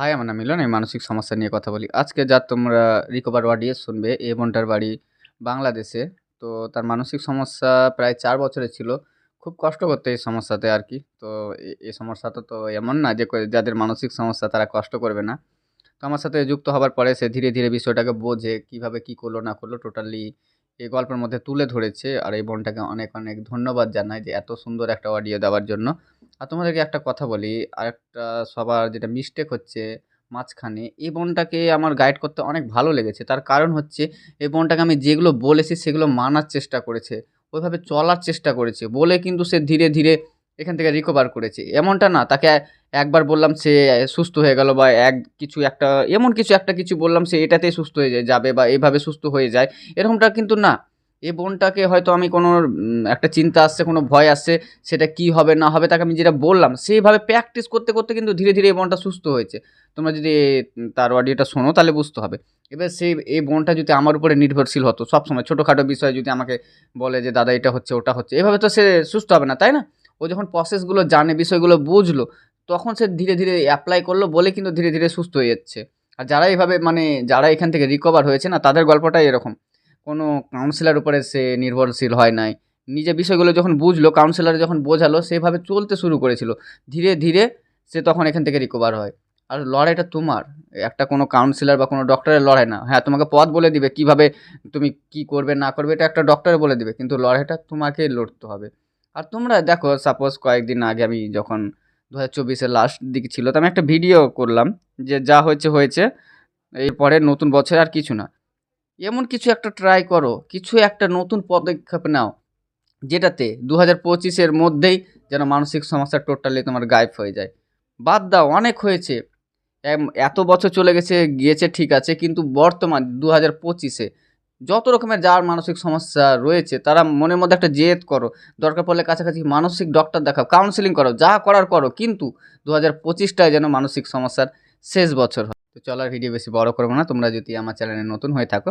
High, আমার নাম মিলন। আমি মানসিক সমস্যা নিয়ে কথা বলি। আজকে যা তোমরা রিকভার অডিও শুনবে, এই বোনটার বাড়ি বাংলাদেশে। তো তার মানসিক সমস্যা প্রায় ৪ বছরের ছিল। খুব কষ্ট করতো এই সমস্যাতে আরকি। তো এই সমস্যাটা তো এমন না যে যাদের মানসিক সমস্যা তারা কষ্ট করবে না। তো আমার সাথে যুক্ত হবার পরে সে ধীরে, ধীরে বিষয়টাকে বোঝে, কিভাবে কি করলো না করলো টোটালি এই গল্পের মধ্যে তুলে ধরেছে। আর এই বোনটাকে অনেক, অনেক ধন্যবাদ জানাই যে এত সুন্দর একটা অডিও দেওয়ার জন্য। আর তোমাদেরকে একটা কথা বলি, আরেকটা সবার যেটা মিস্টেক হচ্ছে মাঝখানে, এই বোনটাকে আমার গাইড করতে অনেক ভালো লেগেছে। তার কারণ হচ্ছে এই বোনটাকে আমি যেগুলো বলেছি সেগুলো মানার চেষ্টা করেছে। ওইভাবে চলার চেষ্টা করেছে। বলে কিন্তু সে ধীরে, ধীরে এখান থেকে রিকভার করেছে। এমনটা না তাকে একবার বললাম সে সুস্থ হয়ে গেল, বা কিছু একটা এমন কিছু একটা কিছু বললাম সে এটাতেই সুস্থ হয়ে যাবে বা এভাবে সুস্থ হয়ে যায়, এরকমটা কিন্তু না। এই বোনটাকে হয়তো আমি কোনো একটা চিন্তা আসছে, কোনো ভয় আসছে, সেটা কি হবে না হবে তাকে আমি যেটা বললাম সেইভাবে প্র্যাকটিস করতে, করতে কিন্তু ধীরে, ধীরে এই বোনটা সুস্থ হয়েছে। তোমরা যদি তার অডিওটা শোনো তাহলে বুঝতে হবে। এবার এই বোনটা যদি আমার উপরে নির্ভরশীল হতো, সবসময় ছোটোখাটো বিষয়ে যদি আমাকে বলে যে দাদা এটা হচ্ছে ওটা হচ্ছে, এভাবে তো সে সুস্থ হবে না, তাই না? ও যখন প্রসেসগুলো জানে, বিষয়গুলো বুঝলো, তখন সে ধীরে, ধীরে এপ্লাই করলো বলে কিন্তু ধীরে, ধীরে সুস্থ হয়ে যাচ্ছে। আর যারা এভাবে মানে যারা এখান থেকে রিকভার হয়েছে না, তাদের গল্পটাই এরকম। কোনো কাউন্সিলর উপরে সে নির্ভরশীল হয় নাই। নিজের বিষয়গুলো যখন বুঝলো, কাউন্সিলর যখন বোঝালো, সেভাবে চলতে শুরু করেছিল। ধীরে, ধীরে সে তখন এখান থেকে রিকভার হয়। আর লড়াইটা তোমার। একটা কোনো কাউন্সিলর বা কোনো ডক্টরের লড়াই না। হ্যাঁ, তোমাকে পথ বলে দিবে কিভাবে তুমি কি করবে না করবে, এটা একটা ডক্টর বলে দিবে। কিন্তু লড়াইটা তোমাকেই লড়তে হবে। আর তোমরা দেখো, সাপোজ কয়েকদিন আগে আমি যখন ২০২৪ এর লাস্ট দিকে ছিল, তো আমি একটা ভিডিও করলাম যে যা হয়েছে, হয়েছে। এরপরে নতুন বছরে আর কিছু না। এমন কিছু একটা ট্রাই করো, কিছু একটা নতুন পদক্ষেপ নাও, যেটাতে ২০২৫ এর মধ্যেই যেন মানসিক সমস্যা টোটালি তোমার গায়েব হয়ে যায়। বাদ দাও, অনেক হয়েছে। এত বছর চলে গিয়েছে ঠিক আছে, কিন্তু বর্তমান ২০২৫ এ যত রকমের যার মানসিক সমস্যা রয়েছে তারা মনের মধ্যে একটা জেদ করো। দরকার পড়লে কাছাকাছি মানসিক ডক্টর দেখাও, কাউন্সেলিং করো, যা করার করো। কিন্তু ২০২৫ টায় যেন মানসিক সমস্যার শেষ বছর হয়। তো চলো, আর ভিডিও বেশি বড় করব না। তোমরা যদি আমার চ্যানেলে নতুন হয়ে থাকো,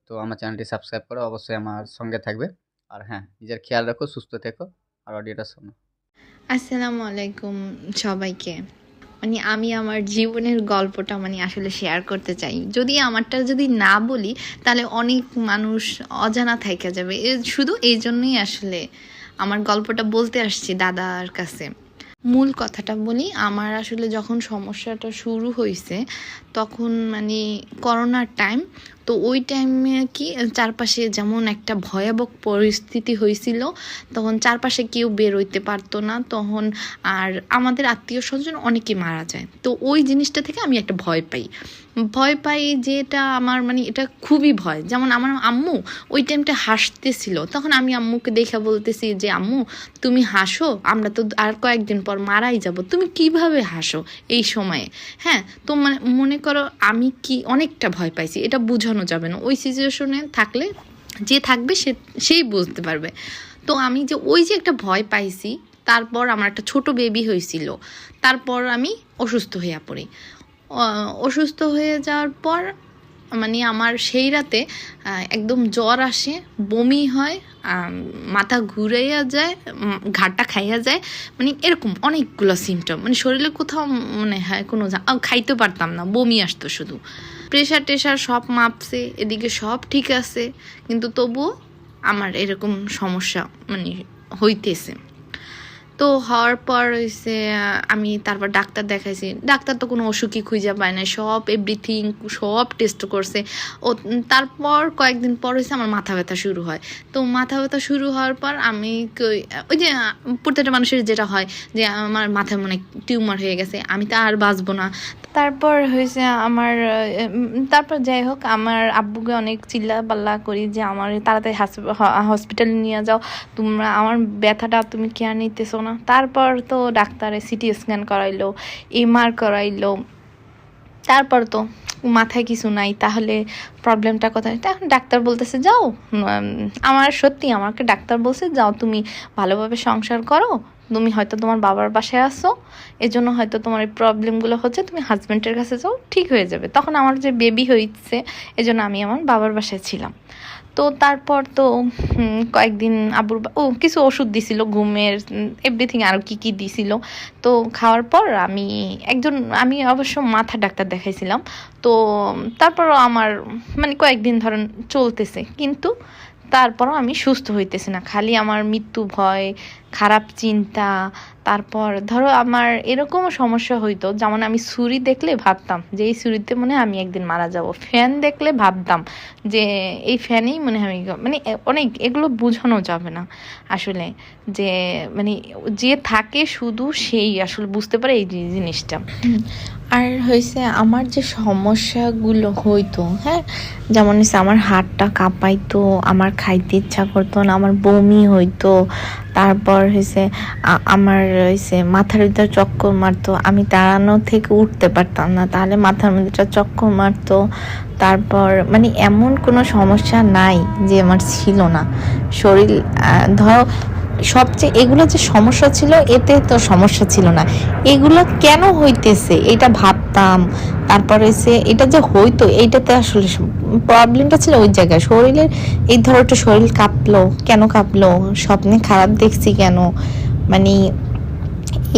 তো আমার চ্যানেলটি সাবস্ক্রাইব করো, অবশ্যই আমার সঙ্গে থাকবে। আর হ্যাঁ, নিজের খেয়াল রাখো, সুস্থ থেকো, আর অডিওটা শোনো। আসসালামু আলাইকুম সবাইকে। আমি আমার জীবনের গল্পটা আসলে শেয়ার করতে চাই। যদি আমারটা যদি না বলি তাহলে অনেক মানুষ অজানা থাইকা যাবে। শুধু এই জন্যই আসলে আমার গল্পটা বলতে আসছি দাদার কাছে। মূল কথাটা বলি, আমার আসলে যখন সমস্যাটা শুরু হয়েছে তখন করোনার টাইম। তো ওই টাইমে কি চারপাশে যেমন একটা ভয়াবহ পরিস্থিতি হয়েছিল, তখন চারপাশে কেউ বেরোইতে পারতো না তখন। আর আমাদের আত্মীয় স্বজন অনেকে মারা যায়, তো ওই জিনিসটা থেকে আমি একটা ভয় পাই যে এটা আমার এটা খুবই ভয়। যেমন আমার আম্মু ওই টাইমটা হাসতেছিল, তখন আমি আম্মুকে দেখা বলতেছি যে আম্মু তুমি হাসো, আমরা তো আর কয়েকদিন পর মারাই যাব, তুমি কিভাবে হাসো এই সময়ে। হ্যাঁ, তো মনে করো আমি কি অনেকটা ভয় পাইছি, এটা বোঝানো যাবে না। ওই সিচুয়েশনে থাকলে যে থাকবে সেই বুঝতে পারবে। তো আমি যে ওই যে একটা ভয় পাইছি, তারপর আমার একটা ছোট বেবি হয়েছিল, তারপর আমি অসুস্থ হয়ে পড়ি। অসুস্থ হয়ে যাওয়ার পর আমার সেই রাতে একদম জ্বর আসে, বমি হয়, মাথা ঘুরাইয়া যায়, ঘাটটা খাইয়া যায়, এরকম অনেকগুলো সিমটম। শরীরে কোথাও হয় কোনো খাইতে পারতাম না, বমি আসতো শুধু। প্রেশার টেশার সব মাপছে, এদিকে সব ঠিক আছে, কিন্তু তবুও আমার এরকম সমস্যা হইতেছে। তো হওয়ার পর হয়েছে আমি তারপর ডাক্তার দেখাইছি। ডাক্তার তো কোনো অসুখই খুঁজে পায় না, সব এভরিথিং সব টেস্ট করছে। ও তারপর কয়েকদিন পর হয়েছে আমার মাথা ব্যথা শুরু হয়। তো মাথা ব্যথা শুরু হওয়ার পর আমি ওই যে প্রত্যেকটা মানুষের যেটা হয় যে আমার মাথায় টিউমার হয়ে গেছে, আমি তো আর বাঁচবো না। তারপর হয়েছে আমার তারপর যাই হোক, আমার আব্বুকে অনেক চিল্লা পাল্লা করি যে আমার তাড়াতাড়ি হসপিটালে নিয়ে যাও, তোমরা আমার ব্যথাটা তুমি কেয়ার নিতেছো না। তারপর তো ডাক্তারে সিটি স্ক্যান করাইলো, এমআর করাইলো, তারপর তো মাথায় কিছু নাই, তাহলে প্রবলেমটা কোথায়। এখন ডাক্তার বলতেছে যাও, আমার সত্যি আমাকে ডাক্তার বলছে যাও তুমি ভালোভাবে সংসার করো, তুমি হয়তো তোমার বাবার বাসায় আসো, এজন্য হয়তো তোমার এই প্রবলেমগুলো হচ্ছে, তুমি হাজব্যান্ডের কাছে যাও, ঠিক হয়ে যাবে। তখন আমার যে বেবি হয়েছে এজন্য আমি আমার বাবার বাসায় ছিলাম। তো তারপর তো কয়েকদিন কিছু ওষুধ দিছিল, ঘুমের এভরিথিং, আরও কি দিছিল। তো খাওয়ার পর আমি অবশ্য মাথা ডাক্তার দেখাইছিলাম। তো তারপরও আমার মানে কয়েকদিন ধরেন চলতেছে, কিন্তু তারপরও আমি সুস্থ হইতেছি না। খালি আমার মৃত্যু ভয়, খারাপ চিন্তা। তারপর ধরো আমার এরকমও সমস্যা হইতো, যেমন আমি ছুরি দেখলে ভাবতাম যে এই ছুরিতে মনে হয় আমি একদিন মারা যাব। ফ্যান দেখলে ভাবতাম যে এই ফ্যানেই মনে হয় আমি, মানে অনেক এগুলো বোঝানো যাবে না আসলে, যে মানে যে থাকে শুধু সেই আসলে বুঝতে পারে এই জিনিসটা। আর হয়েছে আমার যে সমস্যাগুলো হইতো, হ্যাঁ, যেমন হচ্ছে আমার হাতটা কাঁপাইতো, আমার খাইতে ইচ্ছা করতো না, আমার বমি হইতো, তারপর হয়েছে আমার হয়েছে মাথার ভিতরে চক্কর মারতো, আমি দাঁড়ানো থেকে উঠতে পারতাম না, তাহলে মাথার মধ্যে চক্কর মারতো। তারপর মানে এমন কোনো সমস্যা নাই যে আমার ছিল না। শরীর ধরো সবচেয়ে এগুলো যে সমস্যা ছিল, এতে তো সমস্যা ছিল না, এগুলো কেন হইতেছে এটা ভাবতাম। তারপরে এটা যে হইতো, এইটাতে আসলে প্রবলেমটা ছিল ওই জায়গায় শরীরের। এই ধরো একটা শরীর কাঁপলো, কেন কাঁপলো, স্বপ্নে খারাপ দেখছি কেন, মানে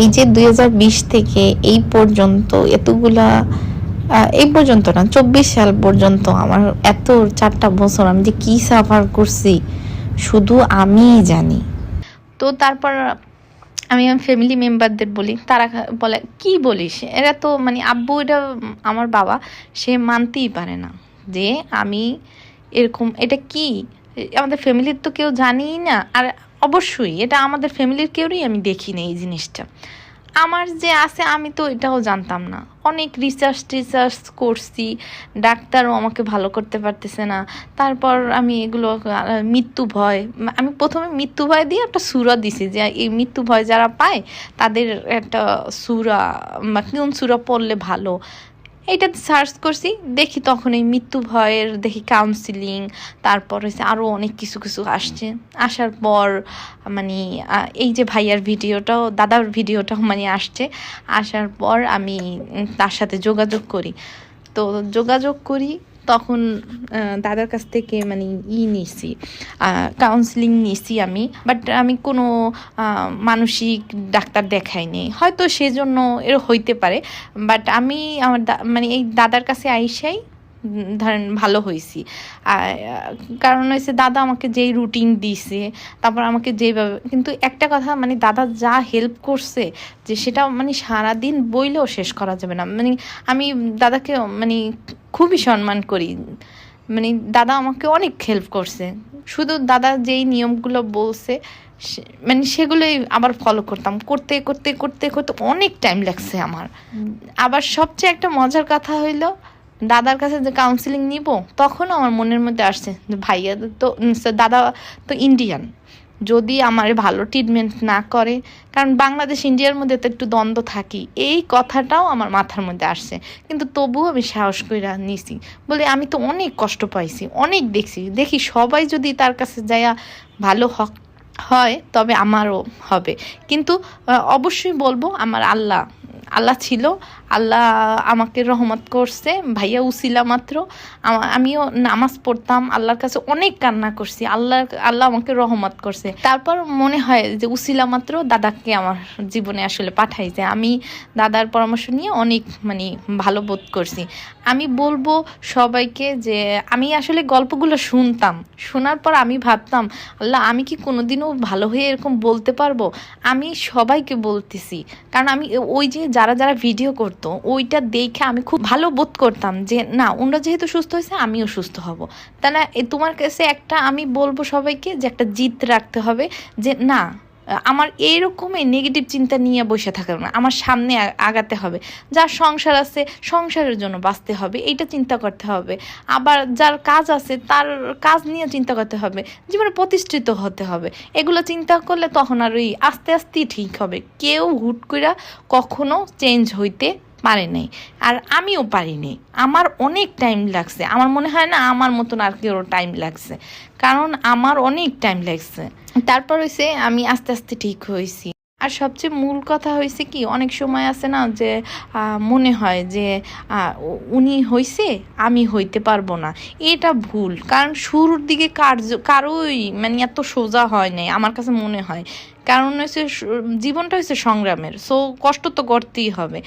এই যে 2020 থেকে এই পর্যন্ত এতগুলা, এই পর্যন্ত না 24 সাল পর্যন্ত আমার এত 4টা বছর আমি যে কি সাফার করছি শুধু আমিই জানি। তো তারপর আমি আমার ফ্যামিলি মেম্বারদের বলি, তারা বলে কি বলিস, এরা তো মানে আব্বু, এটা আমার বাবা, সে মানতেই পারে না যে আমি এরকম, এটা কি আমাদের ফ্যামিলির তো কেউ জানিই না। আর অবশ্যই এটা আমাদের ফ্যামিলির কেউই আমি দেখি না এই জিনিসটা। আমার যে আছে আমি তো এটাও জানতাম না। অনেক রিসার্চ করছি, ডাক্তারও আমাকে ভালো করতে পারতেছে না। তারপর আমি এগুলো মৃত্যু ভয়, আমি প্রথমে মৃত্যু ভয় দিয়ে একটা সূরা দিছি, যে এই মৃত্যু ভয় যারা পায় তাদের একটা সূরা, কোন সূরা পড়লে ভালো, এইটাতে সার্চ করছি, দেখি তখন এই মৃত্যু ভয়ের দেখি কাউন্সিলিং, তারপর হচ্ছে আরও অনেক কিছু আসছে। আসার পর মানে এই যে ভাইয়ার ভিডিওটাও, দাদার ভিডিওটাও মানে আসছে। আসার পর আমি তার সাথে যোগাযোগ করি। তো যোগাযোগ করি তখন দাদার কাছ থেকে মানে নিছি, কাউন্সিলিং নিছি আমি, বাট আমি কোনো মানসিক ডাক্তার দেখাইনি, হয়তো সেজন্য এর হইতে পারে। বাট আমি আমার মানে এই দাদার কাছে আইসাই ধরেন ভালো হয়েছি। কারণ হয়েছে দাদা আমাকে যেই রুটিন দিছে, তারপর আমাকে যেভাবে, কিন্তু একটা কথা মানে দাদা যা হেল্প করছে যে সেটা মানে সারাদিন বইলেও শেষ করা যাবে না। মানে আমি দাদাকে মানে খুবই সম্মান করি, মানে দাদা আমাকে অনেক হেল্প করছে। শুধু দাদা যেই নিয়মগুলো বলছে মানে সেগুলোই আবার ফলো করতাম, করতে করতে করতে করতে অনেক টাইম লাগছে আমার। আবার সবচেয়ে একটা মজার কথা হইলো, দাদার কাছে যে কাউন্সিলিং নিব তখন আমার মনের মধ্যে আসছে যে ভাইয়া তো, দাদা তো ইন্ডিয়ান, যদি আমার ভালো ট্রিটমেন্ট না করে, কারণ বাংলাদেশ ইন্ডিয়ার মধ্যে তো একটু দ্বন্দ্ব থাকি, এই কথাটাও আমার মাথার মধ্যে আসছে। কিন্তু তবুও আমি সাহস করে নিছি, বলে আমি তো অনেক কষ্ট পাইছি, অনেক দেখি সবাই যদি তার কাছে যাইয়া ভালো হয় তবে আমারও হবে। কিন্তু অবশ্যই বলবো আমার আল্লাহ ছিল, আল্লাহ আমাকে রহমত করছে, ভাইয়া উসিলা মাত্র। আমিও নামাজ পড়তাম, আল্লাহর কাছে অনেক কান্না করছি, আল্লাহ আমাকে রহমত করছে। তারপর মনে হয় যে উসিলা মাত্র দাদাকে আমার জীবনে আসলে পাঠাইছে। আমি দাদার পরামর্শ নিয়ে অনেক মানে ভালো বোধ করছি। আমি বলবো সবাইকে যে আমি আসলে গল্পগুলো শুনতাম, শোনার পর আমি ভাবতাম আল্লাহ আমি কি কোনোদিনও ভালো হয়ে এরকম বলতে পারবো। আমি সবাইকে বলতেছি, কারণ আমি ওই যে যারা ভিডিও করতো ওইটা দেখে আমি খুব ভালো বোধ করতাম যে না, ওনারা যেহেতু সুস্থ হয়েছে আমিও সুস্থ হব। তাহলে তোমার কাছে একটা আমি বলবো সবাইকে যে একটা জিদ রাখতে হবে, যে না আমার এইরকমই নেগেটিভ চিন্তা নিয়ে বসে থাকা না, আমার সামনে আগাতে হবে। যার সংসার আছে সংসারের জন্য বাঁচতে হবে, এইটা চিন্তা করতে হবে। আবার যার কাজ আছে তার কাজ নিয়ে চিন্তা করতে হবে, জীবনে প্রতিষ্ঠিত হতে হবে। এগুলো চিন্তা করলে তখন আর ওই আস্তে আস্তেই ঠিক হবে। কেউ হুট করে কখনো চেঞ্জ হইতে পারে নাই, আর আমিও পারিনি। আমার অনেক টাইম লাগছে, আমার মনে হয় না আমার মতন আর কেউ টাইম লাগছে, কারণ আমার অনেক টাইম লাগছে। তারপর হয়েছে আমি আস্তে আস্তে ঠিক হয়েছি। আর সবচেয়ে মূল কথা হয়েছে কি, অনেক সময় আছে না যে মনে হয় যে উনি হইছে আমি হইতে পারবো না। এটা ভুল, কারণ শুরুর দিকে কারোই মানে এত সোজা হয় নাই আমার কাছে মনে হয়। কারণ হচ্ছে জীবনটা হচ্ছে সংগ্রামের, সো কষ্ট তো করতেই হবে।